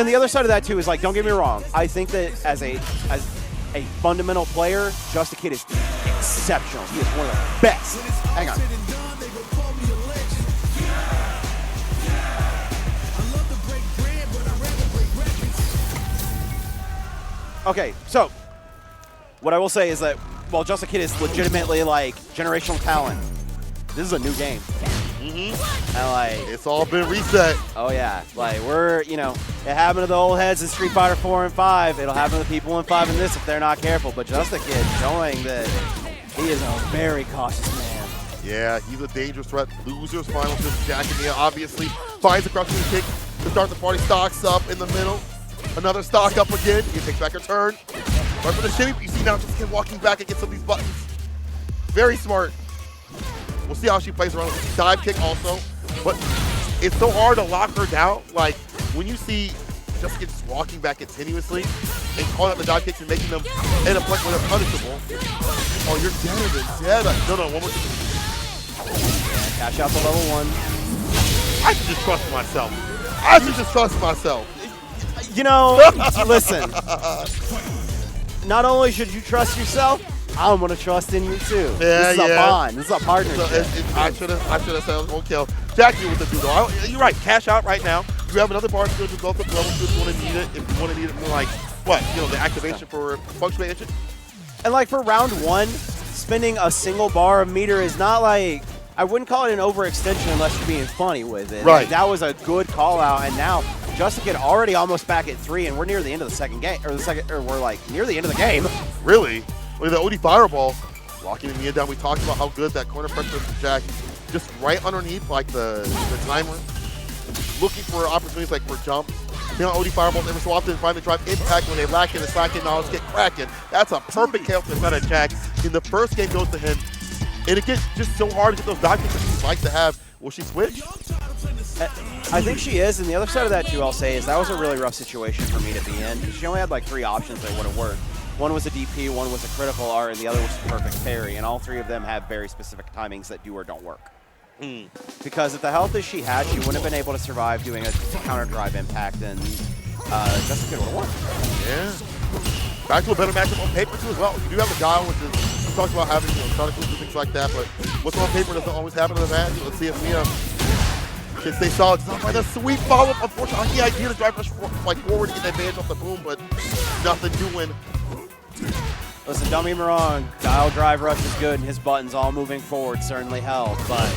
and the other side of that too is like, don't get me wrong. I think that as a fundamental player, Just a Kid is exceptional. He is one of the best. Hang on. Okay, so what I will say is that while Just a Kid is legitimately like generational talent, this is a new game. And like, it's all been reset. Oh yeah, like we're, you know, it happened to the old heads in Street Fighter 4 and 5. It'll happen to the people in 5 and this if they're not careful. But Just a Kid showing that he is a very cautious man. Yeah, he's a dangerous threat. Losers finals with JAK and Mia obviously finds the crouching kick to start the party. Stocks up in the middle. Another stock up again. He takes back her turn. Right for the shimmy. You see now Just a Kid walking back against some of these buttons. Very smart. We'll see how she plays around with the dive kick also. But it's so hard to lock her down. Like, when you see Just a Kid just walking back continuously and calling out the dive kicks and making them end up like when they're punishable. Oh, you're deader than dead. No, one more. Cash out the level 1. I should just trust myself. You know, listen. Not only should you trust yourself, I'm going to trust in you too. This is a bond. This is a partnership. I should have said okay. JAK, you with the do though. You're right. Cash out right now. You have another bar to go to both the level 2 if you want to need it. If you want to need it more like what? You know, the activation for punctuation. And like for round 1, spending a single bar of meter is not like, I wouldn't call it an overextension unless you're being funny with it. Right. Like, that was a good call out, and now Just a Kid already almost back at 3, and we're near the end of the second game, or we're like near the end of the game. Really? Look at the OD fireball, locking Mia down. We talked about how good that corner pressure is for JAK. Just right underneath like the timer, looking for opportunities like for jumps. You know, OD fireballs every so often find the drive impact when they lack in the slack knowledge get cracking. That's a perfect KO for the JAK. In the first game goes to him. And it gets just so hard to get those dive kicks that she'd like to have. Will she switch? I think she is, and the other side of that too, I'll say, is that was a really rough situation for me to be in. She only had like 3 options that would have worked. One was a DP, one was a critical R, and the other was a perfect parry. And all 3 of them have very specific timings that do or don't work. Because at the health that she had, she wouldn't have been able to survive doing a counter drive impact, and Just a Kid would have won. Yeah. Back to a better matchup on paper too as well. You do have the Guile, which is, we talked about having, you know, sonic boosts and things like that, but what's on paper doesn't always happen in the match. Let's see if Mia can stay solid. Not by the sweet follow-up, unfortunately. I like the idea to drive push like forward to get that advantage off the boom, but nothing doing. Listen, don't get me wrong, Guile drive rush is good and his buttons all moving forward certainly help, but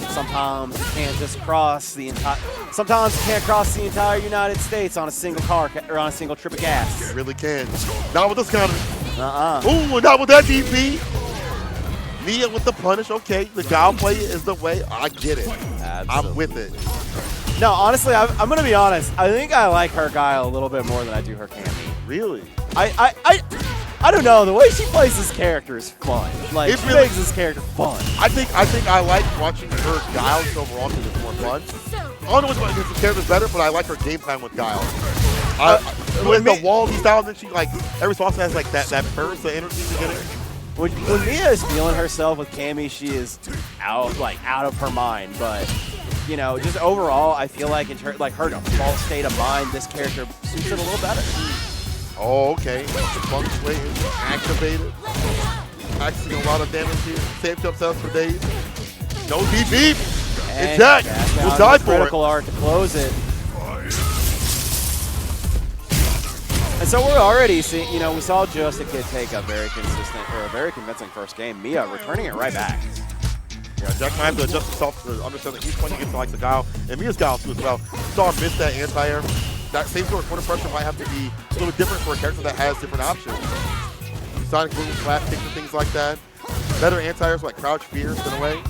sometimes you can't just cross the entire entire United States on a single car or on a single trip of gas. You really can. Not with this counter. Uh-uh. Ooh, not with that DP. Mia with the punish. Okay, the Guile play is the way. I get it. Absolutely. I'm with it. No, honestly, I'm going to be honest. I think I like her Guile a little bit more than I do her Cammy. Really? I don't know. The way she plays this character is fun. Like, she makes this character fun. I think I like watching her Guile overall because it's more fun. I don't know which one of the characters better, but I like her game plan with Guile. With the wall style, and then she like every so often has like that burst of energy to get it. When Mia is feeling herself with Cammy, she is out of her mind. But you know, just overall, I feel like in her default state of mind, this character suits it a little better. Oh, okay. The function way is activated. Actually, a lot of damage here. Saved themselves for days. No DP. And JAK will die for it. Critical art to close it. And so we're already seeing, you know, we saw Just a Kid take a very consistent or a very convincing first game. Mia returning it right back. Yeah, JAK might have to adjust himself to understand that he's playing against like the Guile and Mia's Guile too as well. Saw her miss that anti-air. That same sort of corner pressure might have to be a little bit different for a character that has different options. Sonic boom, flash kicks and things like that. Better anti-airs like crouch fears in a way.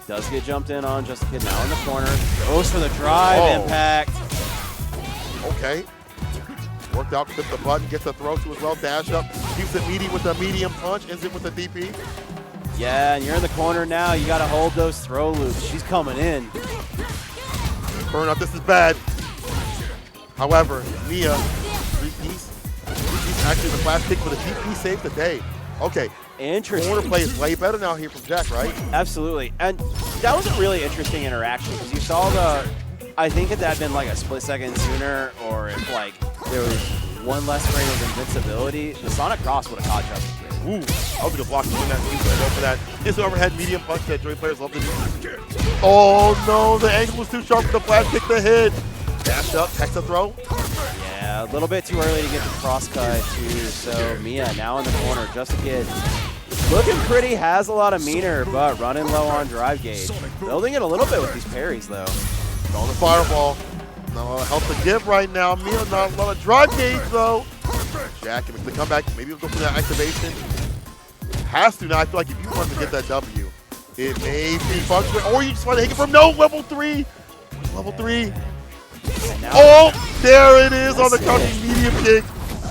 Does get jumped in on Just a Kid now in the corner. Goes for the drive impact. Okay. Worked out, clip the button, gets the throw to as well, dash up, keeps it meaty with a medium punch, ends it with a DP. Yeah, and you're in the corner now. You got to hold those throw loops. She's coming in. Burn up, this is bad. However, Mia, three-piece actually the flash kick, but a DP saved the day. Okay. Interesting. Corner play is way better now here from JAK, right? Absolutely. And that was a really interesting interaction because you saw I think if that had been like a split second sooner, or if like there was one less frame of invincibility, the Sonic Cross would have caught Just a Kid. Ooh, that was a good block between that. He's going to go for that. It's an overhead medium punch that Juri players love to do. Oh no, the angle was too sharp for the flash kick to hit. Dash up, text a throw. Yeah, a little bit too early to get the cross cut too. So Mia now in the corner, Just a Kid. Looking pretty, has a lot of meter, but running low on drive gauge. Building it a little bit with these parries though. On the fireball. No help to give right now. Mia not a lot of drive gauge though. JAK can make the comeback. Maybe he'll go for that activation. Has to now. I feel like if you want to get that W, it may be functional. Or you just want to hit it from level 3. Level 3. Oh, there it is on the crouching medium kick.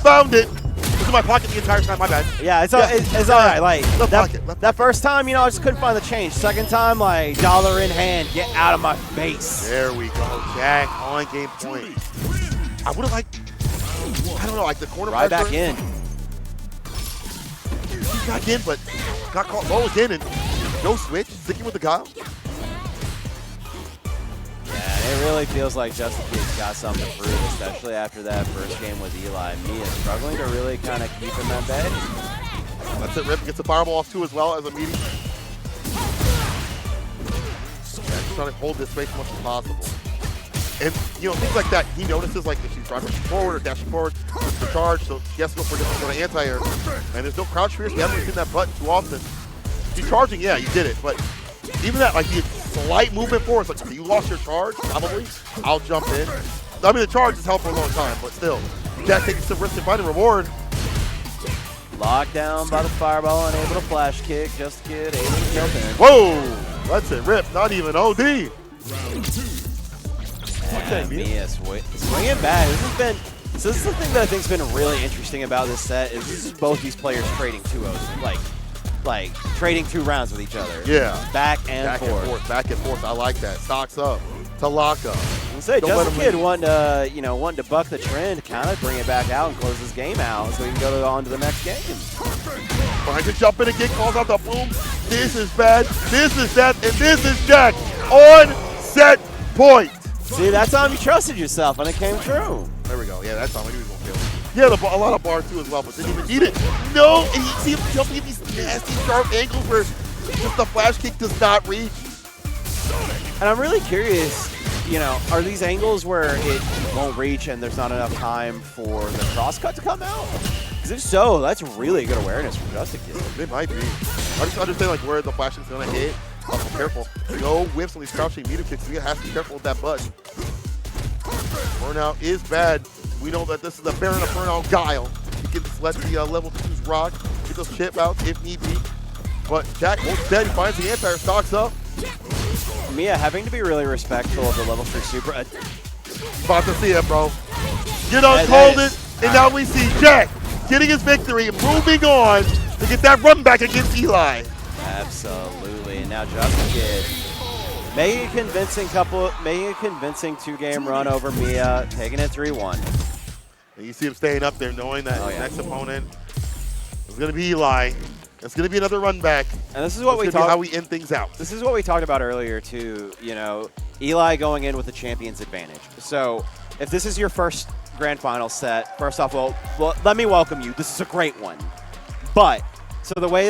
Found it. It was in my pocket the entire time. My bad. Yeah, it's all right. Like Left that first time, you know, I just couldn't find the change. Second time, like dollar in hand, get out of my face. There we go. JAK on game point. I would have liked, I don't know, like the corner right pressure. back in. He got in, but got caught low again and no switch. Sticking with the Guile. Yeah, it really feels like Just a Kid's got something to prove, especially after that first game with Eli. Mia struggling to really kind of keep him at bay. That's it. Rip gets the fireball off too as well as a medium. Just trying to hold this space as much as possible. And, you know, things like that, he notices, like, if she's driving forward or dashing forward, it's the charge, so he has to go for a different sort of anti-air. And there's no crouch fierce. He hasn't seen that button too often. He's charging, yeah, you did it. But even that, like, the slight movement forward, it's like, okay, you lost your charge, probably. I'll jump in. I mean, the charge has held for a long time, but still. JAK taking some risk and finding reward. Locked down by the fireball, unable to flash kick. Just a Kid able to jump in. Whoa! That's it, Rip. Not even OD. Okay, Mia swinging back. This is the thing that I think's been really interesting about this set is this is both these players trading 2-0s, like trading 2 rounds with each other. Yeah. Back and forth. Back and forth. I like that. Stocks up to lock up. Say Just a Kid wanting to buck the trend, kind of bring it back out and close this game out so we can go on to the next game. Trying to jump in again, calls out the boom. This is bad. This is that, and this is JAK on set point. See, that time you trusted yourself and it came true. There we go. Yeah, that time I knew he was going to kill. He had a lot of bar too as well, but didn't even eat it. No, and you see him jumping at these nasty sharp angles where just the flash kick does not reach. And I'm really curious, you know, are these angles where it won't reach and there's not enough time for the cross cut to come out? Because if so, that's really good awareness from Just a Kid. It might be. I just understand like where the flash is going to hit. Also careful. No whiffs on these crouching medium kicks. You have to be careful with that button. Burnout is bad. We know that this is a Baron of Burnout Guile. You can just let the level 2s rock, get those chip outs if need be. But JAK holds steady, finds the anti-air, stocks up. Mia having to be really respectful of the level 3 super. About to see it, bro. You done called it, and now we see JAK getting his victory, moving on to get that run back against Eli. Absolutely, and now Just a Kid making a convincing 2-game run over Mia, taking it 3-1. And you see him staying up there, knowing that his next opponent is going to be Eli. It's going to be another run back. And this is what how we end things out. This is what we talked about earlier too. You know, Eli going in with the champion's advantage. So if this is your first grand final set, first off, well, let me welcome you. This is a great one. But so the way